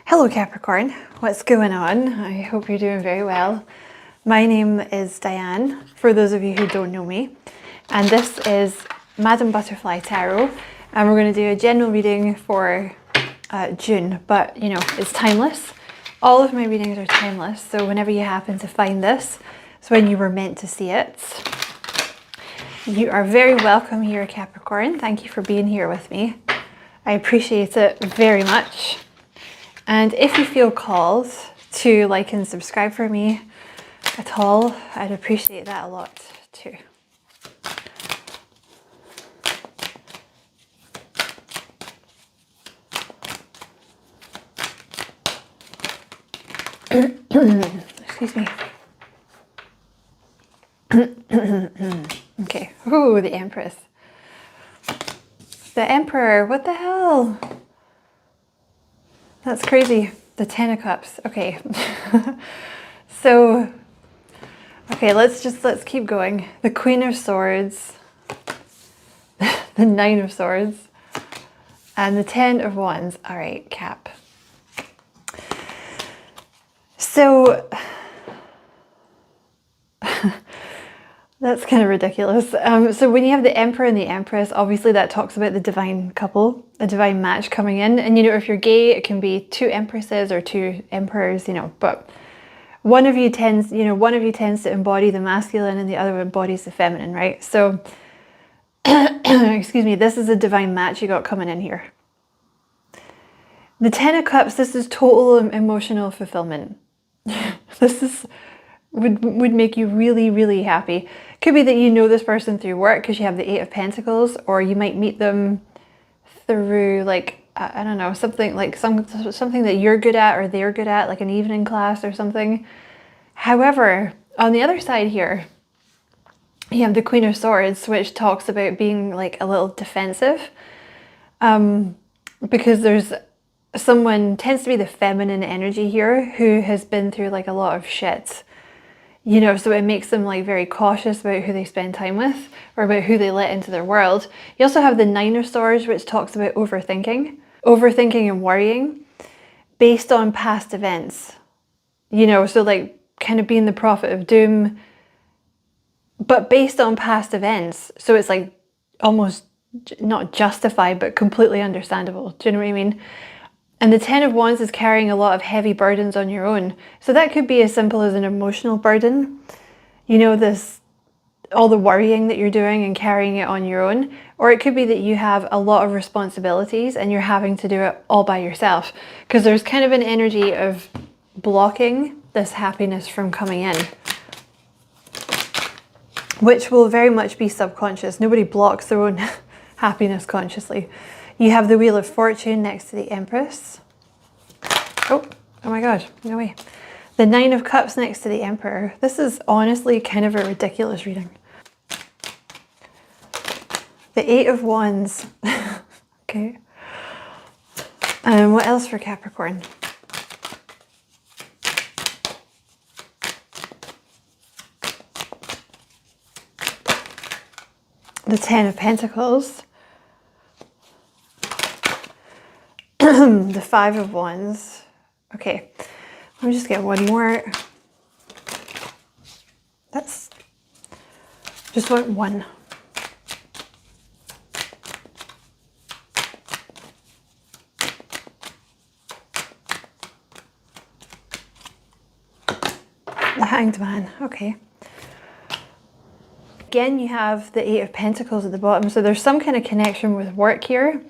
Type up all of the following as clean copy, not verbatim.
Hello Capricorn, what's going on? I hope you're doing very well. My name is Diane, for those of you who don't know me, and this is Madam Butterfly Tarot, and we're going to do a general reading for June, but you know, it's timeless. All of my readings are timeless, so whenever you happen to find this, it's when you were meant to see it. You are very welcome here, Capricorn. Thank you for being here with me. I appreciate it very much. And if you feel called to like and subscribe for me at all, I'd appreciate that a lot too. Excuse me. Okay. Ooh, the Empress. The Emperor. What the hell? That's crazy. The Ten of Cups. Okay. So, okay, let's keep going. The Queen of Swords, the Nine of Swords, and the Ten of Wands. All right, Cap. So, that's kind of ridiculous. So when you have the Emperor and the Empress, obviously that talks about the divine couple, a divine match coming in. And you know, if you're gay, it can be two Empresses or two Emperors, you know, but one of you tends to embody the masculine and the other embodies the feminine, right? So, excuse me, this is a divine match you got coming in here. The Ten of Cups, this is total emotional fulfillment. This would make you really, really happy. Could be that you know this person through work because you have the Eight of Pentacles, or you might meet them through like, I don't know, something like something that you're good at or they're good at, like an evening class or something. However, on the other side here, you have the Queen of Swords, which talks about being like a little defensive, because there's someone, tends to be the feminine energy here, who has been through like a lot of shit. You know, so it makes them like very cautious about who they spend time with or about who they let into their world. You also have the Nine of Swords, which talks about overthinking and worrying based on past events. You know, so like kind of being the prophet of doom, but based on past events. So it's like almost not justified, but completely understandable. Do you know what I mean? And the Ten of Wands is carrying a lot of heavy burdens on your own. So that could be as simple as an emotional burden. You know, all the worrying that you're doing and carrying it on your own. Or it could be that you have a lot of responsibilities and you're having to do it all by yourself. Because there's kind of an energy of blocking this happiness from coming in, which will very much be subconscious. Nobody blocks their own happiness consciously. You have the Wheel of Fortune next to the Empress. Oh my God, no way. The Nine of Cups next to the Emperor. This is honestly kind of a ridiculous reading. The Eight of Wands. Okay. And what else for Capricorn? The Ten of Pentacles. The Five of Wands. Okay, let me just get one more. That's just one. The Hanged Man. Okay. Again, you have the Eight of Pentacles at the bottom, so there's some kind of connection with work here.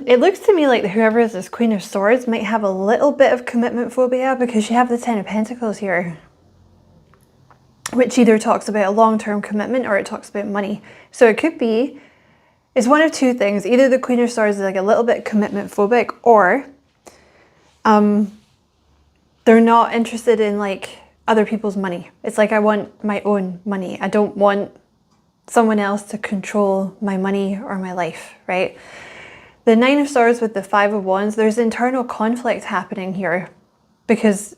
It looks to me like whoever is this Queen of Swords might have a little bit of commitment phobia, because you have the Ten of Pentacles here, which either talks about a long-term commitment or it talks about money. So it could be, it's one of two things. Either the Queen of Swords is like a little bit commitment phobic, or they're not interested in like other people's money. It's like, I want my own money. I don't want someone else to control my money or my life, right? The Nine of Swords with the Five of Wands, there's internal conflict happening here, because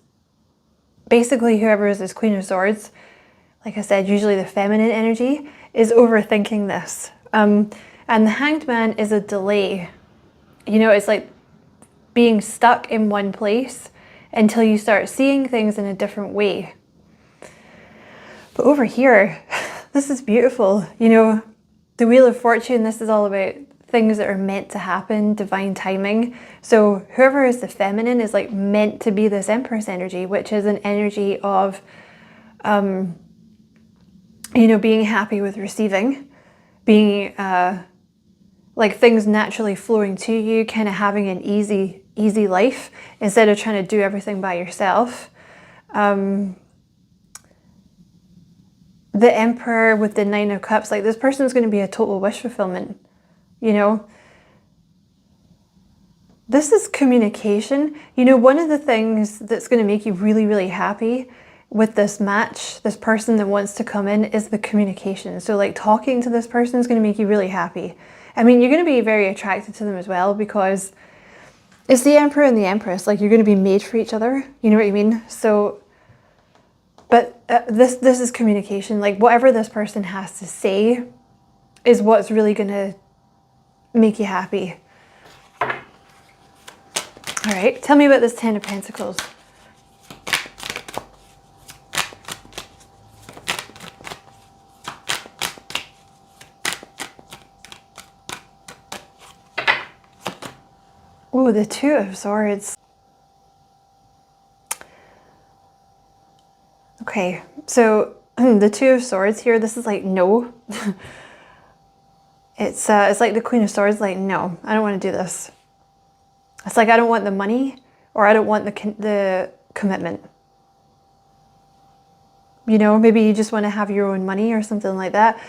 basically whoever is this Queen of Swords, like I said, usually the feminine energy, is overthinking this. And the Hanged Man is a delay. You know, it's like being stuck in one place until you start seeing things in a different way. But over here, this is beautiful. You know, the Wheel of Fortune, this is all about things that are meant to happen, divine timing. So whoever is the feminine is like meant to be this Empress energy, which is an energy of, you know, being happy with receiving, being like things naturally flowing to you, kind of having an easy life instead of trying to do everything by yourself. The Emperor with the Nine of Cups, like this person is going to be a total wish fulfillment, you know. This is communication. You know, one of the things that's going to make you really, really happy with this match, this person that wants to come in, is the communication. So like talking to this person is going to make you really happy. I mean, you're going to be very attracted to them as well because it's the Emperor and the Empress. Like you're going to be made for each other. You know what I mean? So, but this is communication. Like whatever this person has to say is what's really going to make you happy. All right, tell me about this Ten of Pentacles. Oh, the Two of Swords. Okay, so the Two of Swords here, this is like no. It's like the Queen of Swords, like no, I don't want to do this. It's like I don't want the money, or I don't want the commitment. You know, maybe you just want to have your own money or something like that.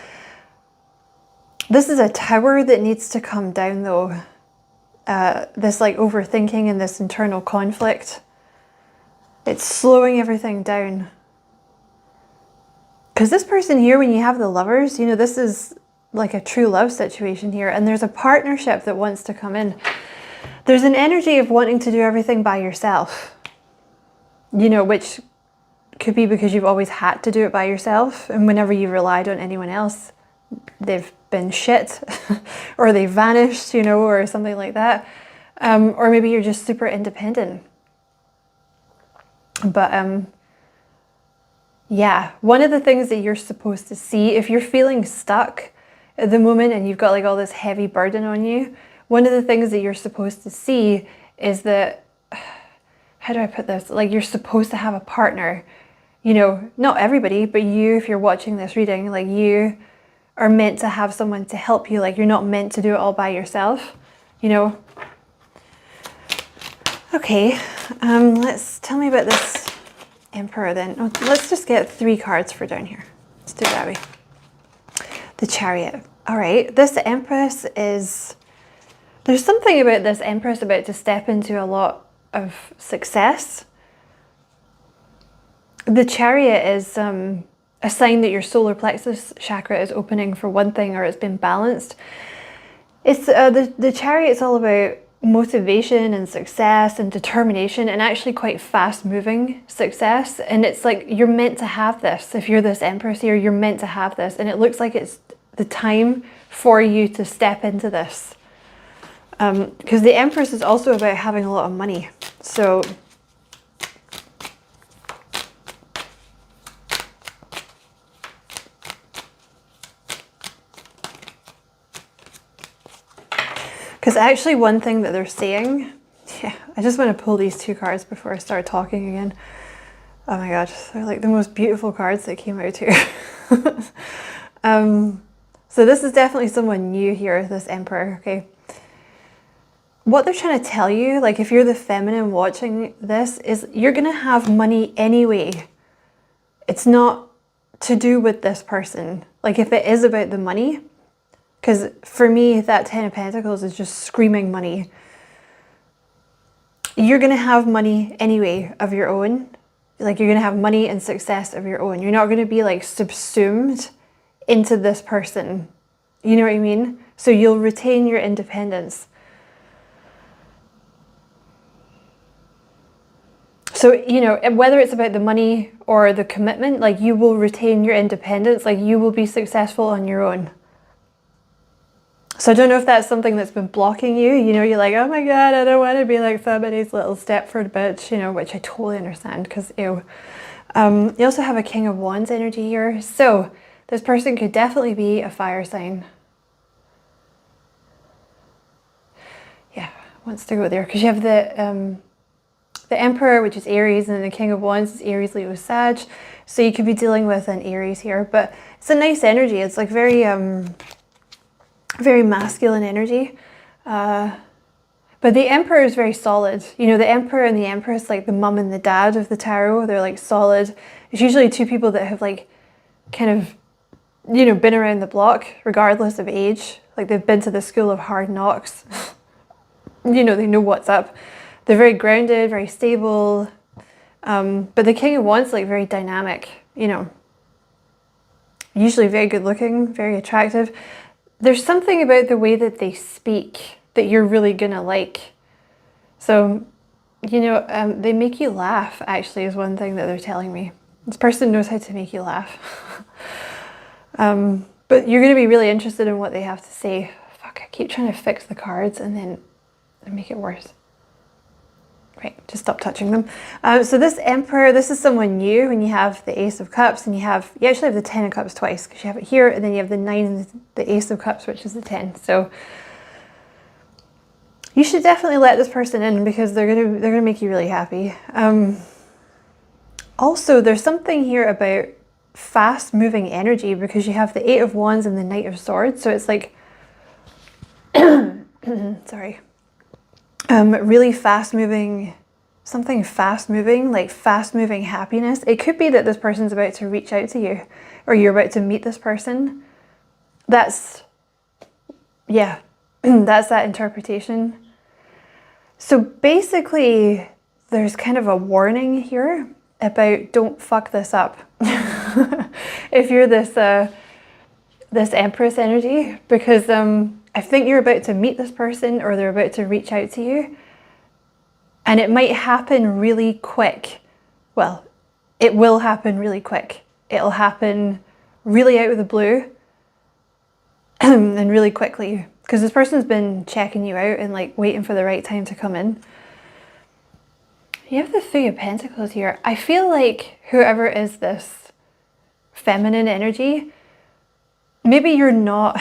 This is a tower that needs to come down though. This like overthinking and this internal conflict. It's slowing everything down. Because this person here, when you have the Lovers, you know, this is like a true love situation here. And there's a partnership that wants to come in. There's an energy of wanting to do everything by yourself. You know, which could be because you've always had to do it by yourself. And whenever you relied on anyone else, they've been shit or they vanished, you know, or something like that. Or maybe you're just super independent. But yeah, one of the things that you're supposed to see, if you're feeling stuck at the moment and you've got like all this heavy burden on you, one of the things that you're supposed to see is that, how do I put this? Like you're supposed to have a partner, you know, not everybody, but you, if you're watching this reading, like you are meant to have someone to help you. Like you're not meant to do it all by yourself, you know. Okay, tell me about this Emperor then. Oh, let's just get 3 cards for down here. Let's do it that way. The Chariot. All right, this Empress is, there's something about this Empress about to step into a lot of success. The Chariot is a sign that your solar plexus chakra is opening for one thing, or it's been balanced. It's the Chariot is all about motivation and success and determination, and actually quite fast moving success. And it's like you're meant to have this. If you're this Empress here, you're meant to have this, and it looks like it's the time for you to step into this. Because the Empress is also about having a lot of money. So because actually one thing that they're saying, yeah, I just want to pull these 2 cards before I start talking again. Oh my god, they're like the most beautiful cards that came out here. So this is definitely someone new here, this Emperor, okay? What they're trying to tell you, like if you're the feminine watching this, is you're going to have money anyway. It's not to do with this person. Like if it is about the money, because for me, that Ten of Pentacles is just screaming money. You're going to have money anyway of your own. Like you're going to have money and success of your own. You're not going to be like subsumed into this person. You know what I mean? So you'll retain your independence. So, you know, whether it's about the money or the commitment, like you will retain your independence. Like you will be successful on your own. So I don't know if that's something that's been blocking you. You know, you're like, oh my God, I don't want to be like somebody's little Stepford bitch, you know, which I totally understand because, ew. You also have a King of Wands energy here. So this person could definitely be a fire sign. Yeah, wants to go there because you have the Emperor, which is Aries, and the King of Wands is Aries, Leo, Sag. So you could be dealing with an Aries here, but it's a nice energy. It's like very, very masculine energy. But the Emperor is very solid. You know, the Emperor and the Empress, like the mum and the dad of the tarot, they're like solid. It's usually two people that have like kind of, you know, been around the block regardless of age. Like they've been to the school of hard knocks. You know, they know what's up. They're very grounded, very stable. But the King of Wands is like very dynamic, you know, usually very good looking, very attractive. There's something about the way that they speak that you're really gonna like. So, you know, they make you laugh, actually, is one thing that they're telling me. This person knows how to make you laugh. But you're gonna be really interested in what they have to say. Fuck, I keep trying to fix the cards and then make it worse. Right, just stop touching them. So this Emperor, this is someone new, and you have the Ace of Cups, and you actually have the 10 of Cups twice, because you have it here, and then you have the 9 and the Ace of Cups, which is the 10. So you should definitely let this person in, because they're gonna make you really happy. Also, there's something here about fast-moving energy, because you have the 8 of Wands and the Knight of Swords, so it's like, sorry. Really fast-moving, something fast-moving, like fast-moving happiness. It could be that this person's about to reach out to you, or you're about to meet this person. That's, yeah, that's that interpretation. So basically, there's kind of a warning here about don't fuck this up. If you're this this Empress energy, because I think you're about to meet this person, or they're about to reach out to you, and it might happen really quick. Well, it will happen really quick. It'll happen really out of the blue and really quickly, because this person's been checking you out and like waiting for the right time to come in. You have the 3 of Pentacles here. I feel like whoever is this feminine energy, maybe you're not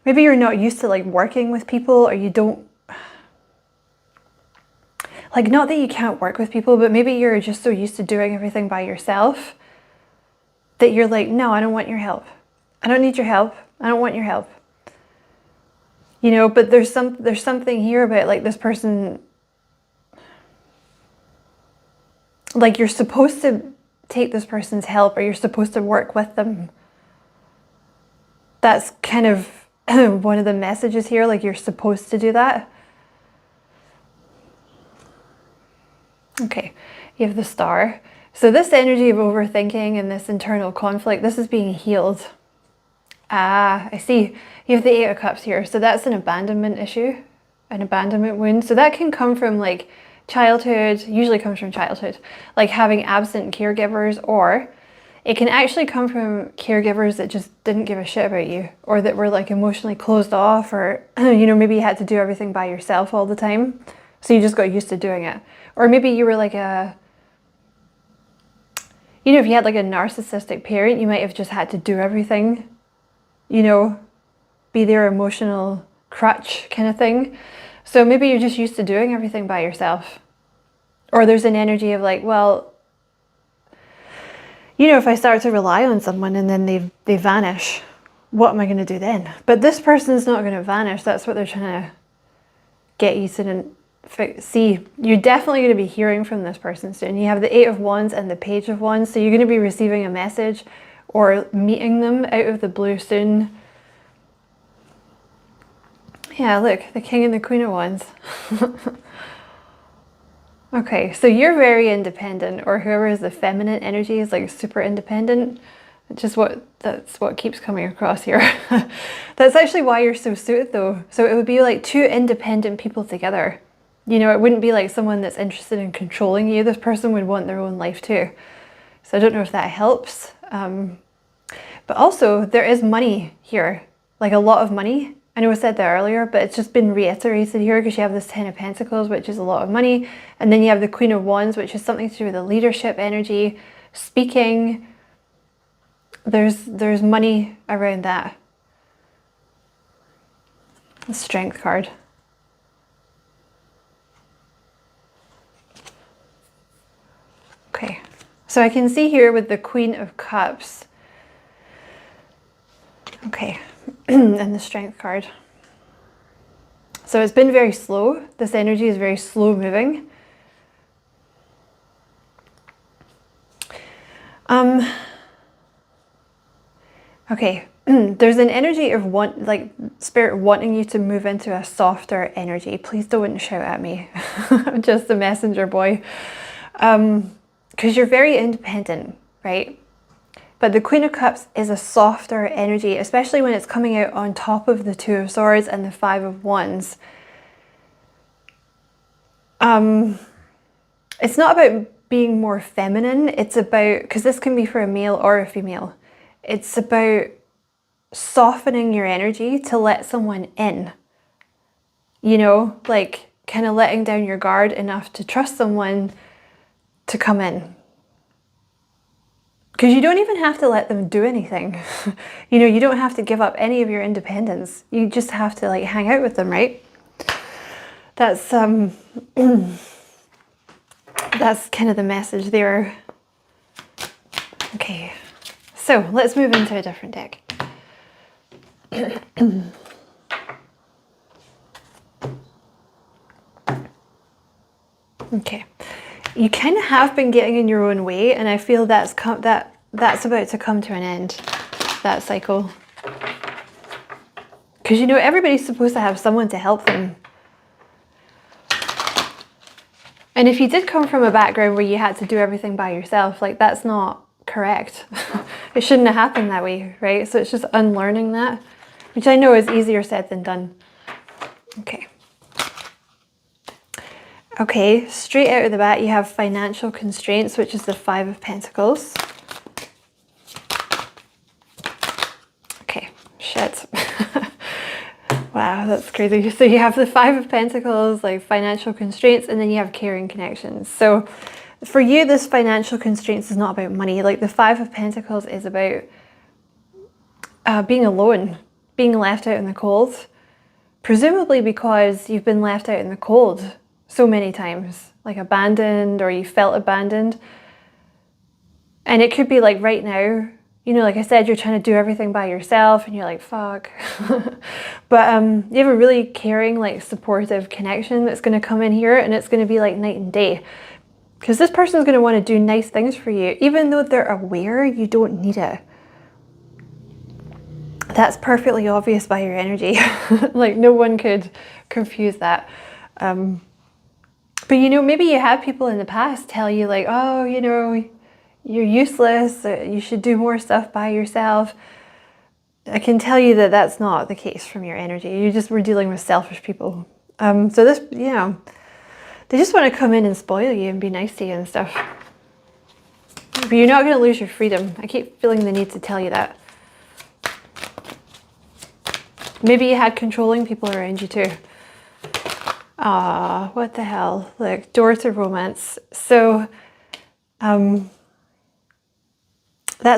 used to like working with people, or you don't, like, not that you can't work with people, but maybe you're just so used to doing everything by yourself that you're like, no, I don't want your help. I don't need your help. I don't want your help. You know, but there's something here about like this person, like you're supposed to take this person's help, or you're supposed to work with them. That's kind of one of the messages here, like you're supposed to do that. Okay, you have the Star. So this energy of overthinking and this internal conflict, this is being healed. Ah, I see. You have the 8 of Cups here. So that's an abandonment issue, an abandonment wound. So that can come from like childhood, usually comes from childhood, like having absent caregivers, or it can actually come from caregivers that just didn't give a shit about you, or that were like emotionally closed off, or, you know, maybe you had to do everything by yourself all the time. So you just got used to doing it. Or maybe you were like a, you know, if you had like a narcissistic parent, you might have just had to do everything, you know, be their emotional crutch kind of thing. So maybe you're just used to doing everything by yourself. Or there's an energy of like, well, you know, if I start to rely on someone and then they vanish, what am I going to do then? But this person's not going to vanish. That's what they're trying to get you to see. You're definitely going to be hearing from this person soon. You have the 8 of Wands and the Page of Wands. So you're going to be receiving a message or meeting them out of the blue soon. Yeah, look, the King and the Queen of Wands. Okay, so you're very independent, or whoever is the feminine energy is like super independent. That's what keeps coming across here. That's actually why you're so suited though. So it would be like 2 independent people together. You know, it wouldn't be like someone that's interested in controlling you. This person would want their own life too. So I don't know if that helps. But also there is money here, like a lot of money. I know I said that earlier, but it's just been reiterated here because you have this Ten of Pentacles, which is a lot of money. And then you have the Queen of Wands, which is something to do with the leadership energy, speaking. There's money around that. The Strength card. Okay, so I can see here with the Queen of Cups. Okay, and the Strength card. So it's been very slow. This energy is very slow moving. Okay, there's an energy of spirit wanting you to move into a softer energy. Please don't shout at me. I'm just a messenger boy. Because you're very independent, right? But the Queen of Cups is a softer energy, especially when it's coming out on top of the Two of Swords and the Five of Wands. It's not about being more feminine. It's about, because this can be for a male or a female, it's about softening your energy to let someone in. You know, like kind of letting down your guard enough to trust someone to come in. Because you don't even have to let them do anything. You know, you don't have to give up any of your independence. You just have to like hang out with them, right? That's that's kind of the message there. Okay, so let's move into a different deck. Okay. You kind of have been getting in your own way, and I feel that's about to come to an end, that cycle. Because you know, everybody's supposed to have someone to help them. And if you did come from a background where you had to do everything by yourself, like that's not correct. It shouldn't have happened that way, right? So it's just unlearning that, which I know is easier said than done. Okay. Okay, straight out of the bat, you have financial constraints, which is the Five of Pentacles. Okay, shit. Wow, that's crazy. So you have the Five of Pentacles, like financial constraints, and then you have caring connections. So for you, this financial constraints is not about money. Like the Five of Pentacles is about being alone, being left out in the cold. Presumably because you've been left out in the cold so many times, like abandoned, or you felt abandoned. And it could be like right now, you know, like I said, you're trying to do everything by yourself and you're like, fuck. But you have a really caring, like supportive connection that's going to come in here, and it's going to be like night and day. Because this person's going to want to do nice things for you, even though they're aware you don't need it. That's perfectly obvious by your energy. Like no one could confuse that. But you know, maybe you had people in the past tell you like, oh, you know, you're useless, you should do more stuff by yourself. I can tell you that that's not the case from your energy. You just were dealing with selfish people. So this, you know, they just want to come in and spoil you and be nice to you and stuff. But you're not going to lose your freedom. I keep feeling the need to tell you that. Maybe you had controlling people around you too. Ah, what the hell? Look, door to romance. So, that's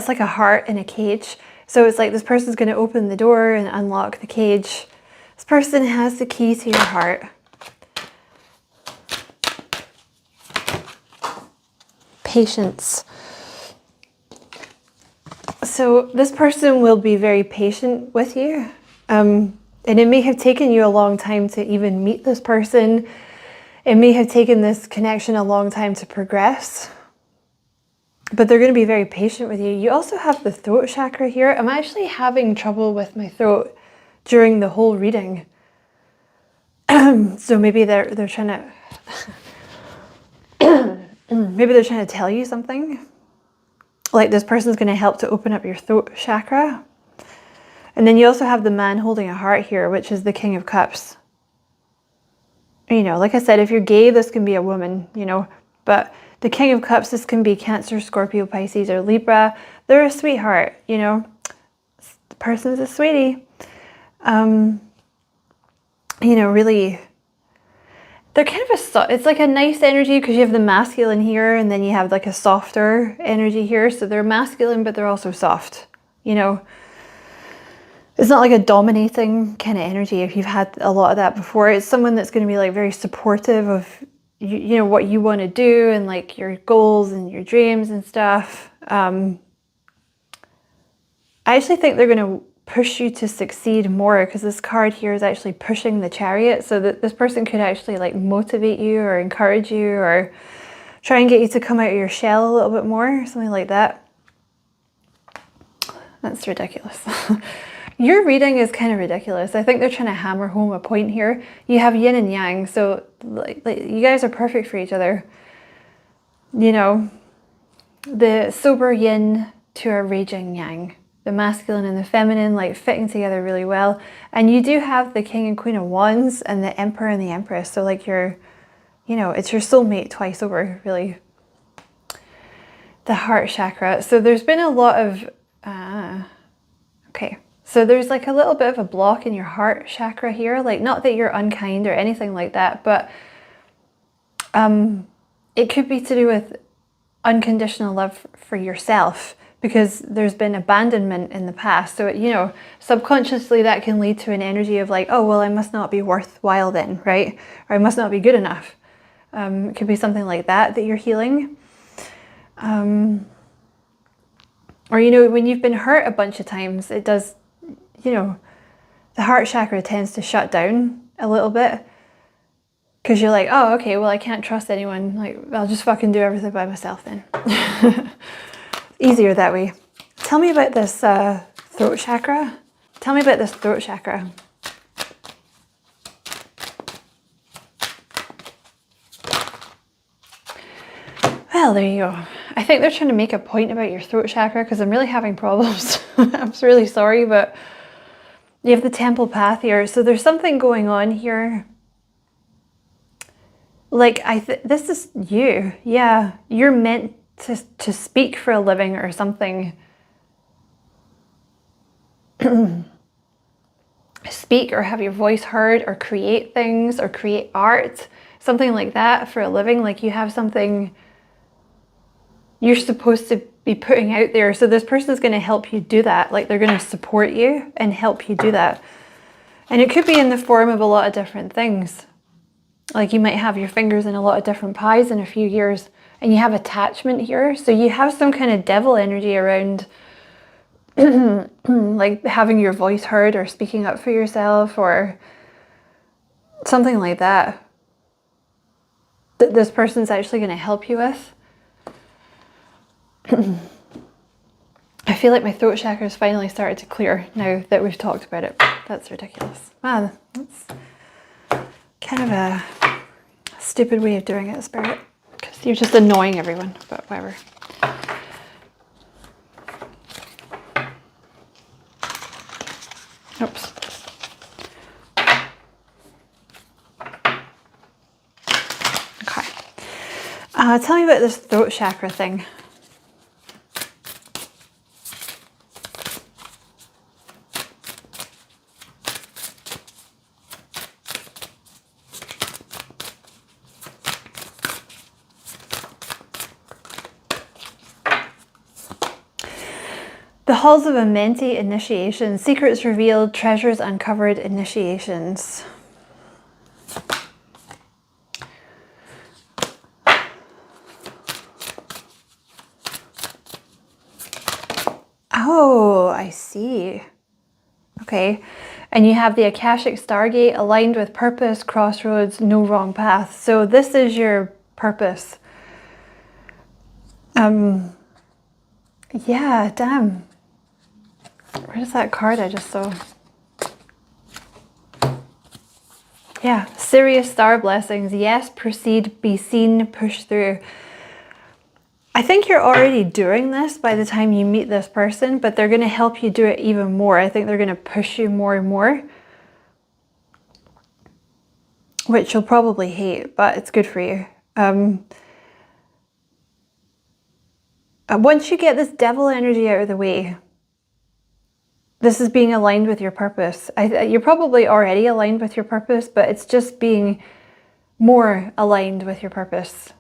like a heart in a cage. So it's like this person's going to open the door and unlock the cage. This person has the key to your heart. Patience. So this person will be very patient with you. And it may have taken you a long time to even meet this person. It may have taken this connection a long time to progress. But they're going to be very patient with you. You also have the throat chakra here. I'm actually having trouble with my throat during the whole reading. So maybe they're trying to maybe they're trying to tell you something. Like this person's going to help to open up your throat chakra. And then you also have the man holding a heart here, which is the King of Cups. You know, like I said, if you're gay, this can be a woman, you know. But the King of Cups, this can be Cancer, Scorpio, Pisces, or Libra. They're a sweetheart, you know. The person's a sweetie. you know, really, they're kind of it's like a nice energy because you have the masculine here and then you have like a softer energy here. So they're masculine, but they're also soft, you know. It's not like a dominating kind of energy if you've had a lot of that before. It's someone that's going to be like very supportive of, you know, what you want to do and like your goals and your dreams and stuff. I actually think they're going to push you to succeed more because this card here is actually pushing the Chariot, so that this person could actually like motivate you or encourage you or try and get you to come out of your shell a little bit more, something like that. That's ridiculous. Your reading is kind of ridiculous. I think they're trying to hammer home a point here. You have yin and yang, so like you guys are perfect for each other. You know, the sober yin to a raging yang. The masculine and the feminine like fitting together really well. And you do have the King and Queen of Wands and the Emperor and the Empress. So like you're, you know, it's your soulmate twice over, really. The heart chakra. So there's been a lot of, okay. So there's like a little bit of a block in your heart chakra here. Like not that you're unkind or anything like that, but it could be to do with unconditional love for yourself because there's been abandonment in the past. So, you know, subconsciously that can lead to an energy of like, oh, well, I must not be worthwhile then, right? Or I must not be good enough. It could be something like that you're healing. Or, you know, when you've been hurt a bunch of times, it does, you know, the heart chakra tends to shut down a little bit because you're like, oh, okay, well, I can't trust anyone. Like, I'll just fucking do everything by myself then. Easier that way. Tell me about this throat chakra. Tell me about this throat chakra. Well, there you go. I think they're trying to make a point about your throat chakra because I'm really having problems. I'm really sorry, but you have the temple path here. So there's something going on here. Like, this is you. Yeah, you're meant to speak for a living or something. Speak or have your voice heard or create things or create art. Something like that for a living. Like you have something you're supposed to be putting out there. So this person is going to help you do that. Like they're going to support you and help you do that. And it could be in the form of a lot of different things. Like you might have your fingers in a lot of different pies in a few years and you have attachment here. So you have some kind of devil energy around like having your voice heard or speaking up for yourself or something like that. That this person's actually going to help you with. I feel like my throat chakra has finally started to clear now that we've talked about it. That's ridiculous. Wow, that's kind of a stupid way of doing it, Spirit. Because you're just annoying everyone, but whatever. Oops. Okay. Tell me about this throat chakra thing. The halls of Amenti initiation, secrets revealed, treasures uncovered, initiations. Oh, I see. Okay. And you have the Akashic Stargate aligned with purpose, crossroads, no wrong path. So this is your purpose. Yeah, damn. Where's that card I just saw? Yeah, serious star blessings. Yes, proceed, be seen, push through. I think you're already doing this by the time you meet this person, but they're going to help you do it even more. I think they're going to push you more and more, which you'll probably hate, but it's good for you. Once you get this devil energy out of the way, this is being aligned with your purpose. You're probably already aligned with your purpose, but it's just being more aligned with your purpose.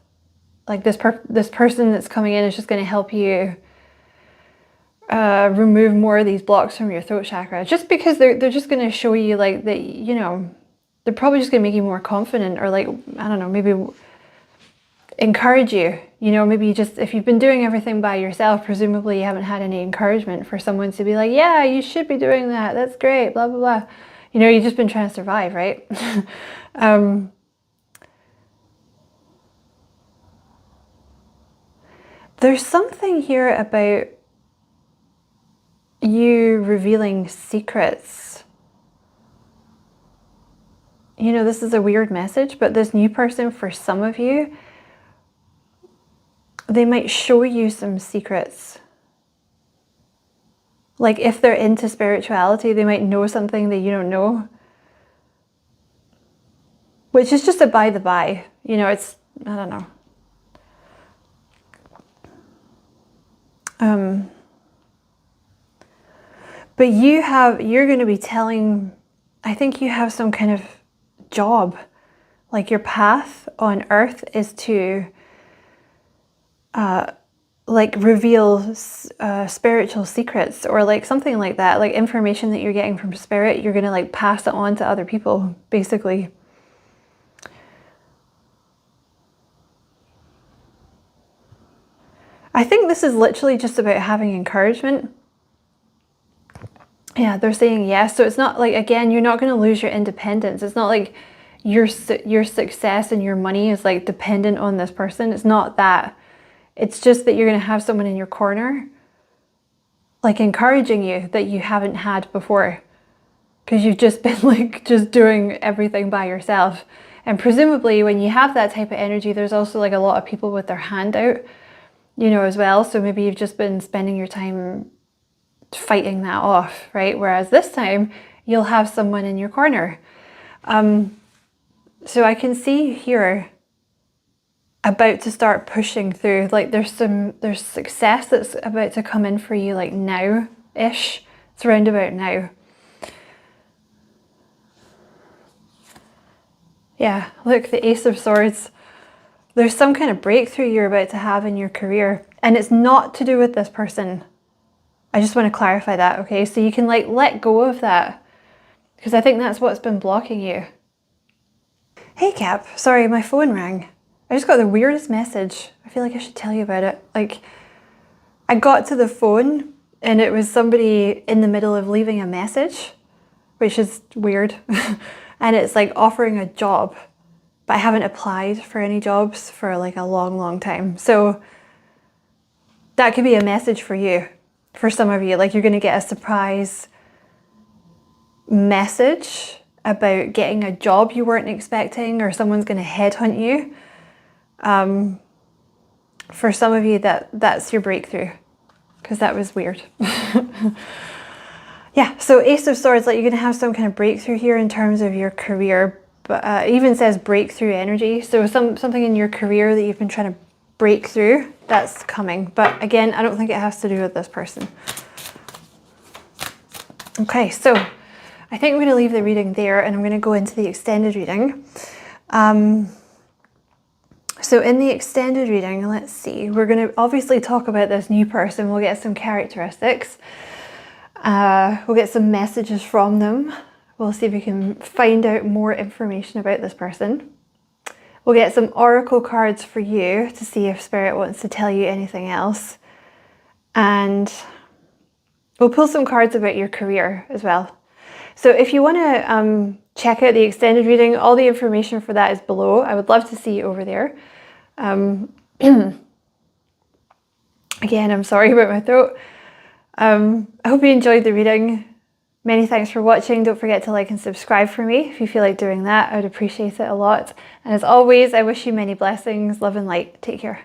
Like this person that's coming in is just going to help you remove more of these blocks from your throat chakra. Just because they're just going to show you like that, you know, they're probably just going to make you more confident, or like, I don't know, maybe encourage you. You know, maybe you just, if you've been doing everything by yourself, presumably you haven't had any encouragement for someone to be like, yeah, you should be doing that. That's great, blah, blah, blah. You know, you've just been trying to survive, right? There's something here about you revealing secrets. You know, this is a weird message, but this new person, for some of you, they might show you some secrets. Like if they're into spirituality, they might know something that you don't know. Which is just a by the by. You know, it's, I don't know. But you're going to be telling, I think you have some kind of job. Like your path on earth is to like reveal spiritual secrets, or like something like that, like information that you're getting from spirit, you're going to like pass it on to other people, basically. I think this is literally just about having encouragement. Yeah, they're saying yes. So it's not like, again, you're not going to lose your independence. It's not like your success and your money is like dependent on this person. It's not that. It's just that you're going to have someone in your corner, like encouraging you that you haven't had before, because you've just been like just doing everything by yourself. And presumably when you have that type of energy, there's also like a lot of people with their hand out, you know, as well. So maybe you've just been spending your time fighting that off, right? Whereas this time you'll have someone in your corner. So I can see here about to start pushing through, like there's success that's about to come in for you, like now-ish. It's around about now. Yeah, look, the Ace of Swords. There's some kind of breakthrough you're about to have in your career, and it's not to do with this person. I just want to clarify that, okay? So you can like let go of that, because I think that's what's been blocking you. Hey Cap, sorry, my phone rang. I just got the weirdest message. I feel like I should tell you about it. Like, I got to the phone and it was somebody in the middle of leaving a message, which is weird. And it's like offering a job, but I haven't applied for any jobs for like a long, long time. So that could be a message for you, for some of you. Like you're going to get a surprise message about getting a job you weren't expecting, or someone's going to headhunt you. For some of you, that's your breakthrough, because that was weird. Yeah, so Ace of Swords, like you're going to have some kind of breakthrough here in terms of your career, but it even says breakthrough energy. So something in your career that you've been trying to break through, that's coming. But again, I don't think it has to do with this person. Okay, so I think I'm going to leave the reading there, and I'm going to go into the extended reading. So in the extended reading, let's see, we're going to obviously talk about this new person. We'll get some characteristics. We'll get some messages from them. We'll see if we can find out more information about this person. We'll get some oracle cards for you to see if Spirit wants to tell you anything else. And we'll pull some cards about your career as well. So if you want to check out the extended reading, all the information for that is below. I would love to see you over there. Again, I'm sorry about my throat. I hope you enjoyed the reading. Many thanks for watching. Don't forget to like and subscribe for me if you feel like doing that. I would appreciate it a lot. And as always, I wish you many blessings, love and light. Take care.